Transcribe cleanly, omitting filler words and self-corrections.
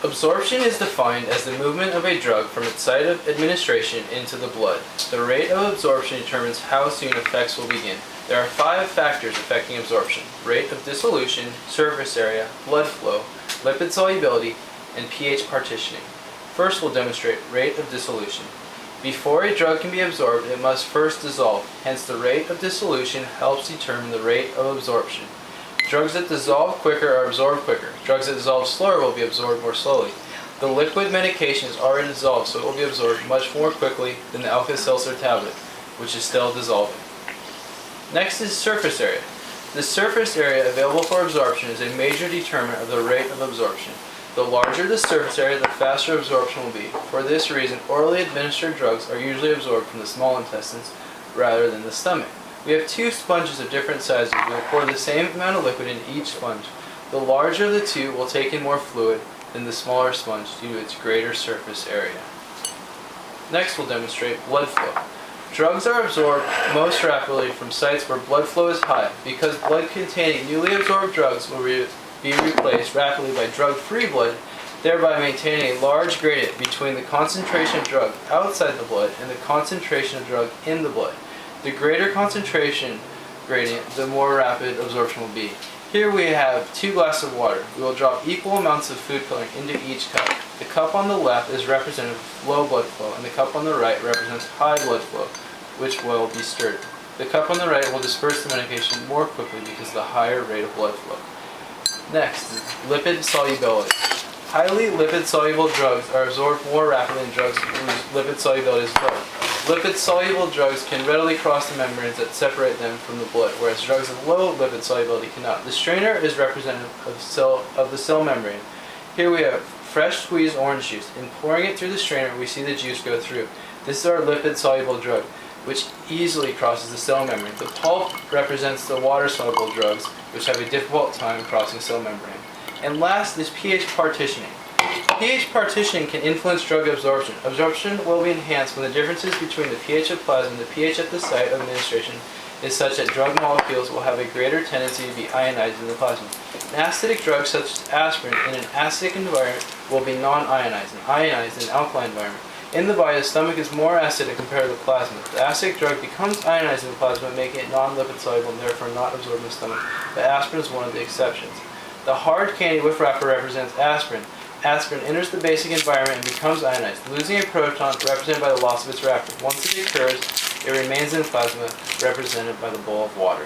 Absorption is defined as the movement of a drug from its site of administration into the blood. The rate of absorption determines how soon effects will begin. There are 5 factors affecting absorption: rate of dissolution, surface area, blood flow, lipid solubility, and pH partitioning. First, we'll demonstrate rate of dissolution. Before a drug can be absorbed, it must first dissolve. Hence, the rate of dissolution helps determine the rate of absorption. Drugs that dissolve quicker are absorbed quicker. Drugs that dissolve slower will be absorbed more slowly. The liquid medication is already dissolved, so it will be absorbed much more quickly than the Alka-Seltzer tablet, which is still dissolving. Next is surface area. The surface area available for absorption is a major determinant of the rate of absorption. The larger the surface area, the faster absorption will be. For this reason, orally administered drugs are usually absorbed from the small intestines rather than the stomach. We have 2 sponges of different sizes. We will pour the same amount of liquid in each sponge. The larger of the 2 will take in more fluid than the smaller sponge due to its greater surface area. Next, we'll demonstrate blood flow. Drugs are absorbed most rapidly from sites where blood flow is high. Because blood containing newly absorbed drugs will be replaced rapidly by drug-free blood, thereby maintaining a large gradient between the concentration of drug outside the blood and the concentration of drug in the blood. The greater concentration gradient, the more rapid absorption will be. Here we have 2 glasses of water. We will drop equal amounts of food coloring into each cup. The cup on the left is representative of low blood flow, and the cup on the right represents high blood flow, which will be stirred. The cup on the right will disperse the medication more quickly because of the higher rate of blood flow. Next is lipid solubility. Highly lipid-soluble drugs are absorbed more rapidly than drugs whose lipid solubility is low. Lipid-soluble drugs can readily cross the membranes that separate them from the blood, whereas drugs of low lipid solubility cannot. The strainer is representative of the cell membrane. Here we have fresh squeezed orange juice. In pouring it through the strainer, we see the juice go through. This is our lipid-soluble drug, which easily crosses the cell membrane. The pulp represents the water-soluble drugs, which have a difficult time crossing cell membrane. And last is pH partitioning. pH partitioning can influence drug absorption. Absorption will be enhanced when the differences between the pH of plasma and the pH at the site of administration is such that drug molecules will have a greater tendency to be ionized in the plasma. An acidic drug such as aspirin in an acidic environment will be non-ionized and ionized in an alkaline environment. In the body, the stomach is more acidic compared to the plasma. The acidic drug becomes ionized in the plasma, making it non-lipid soluble and therefore not absorbed in the stomach, but aspirin is one of the exceptions. The hard candy with wrapper represents aspirin. Aspirin enters the basic environment and becomes ionized, losing a proton represented by the loss of its wrapper. Once it occurs, it remains in the plasma, represented by the bowl of water.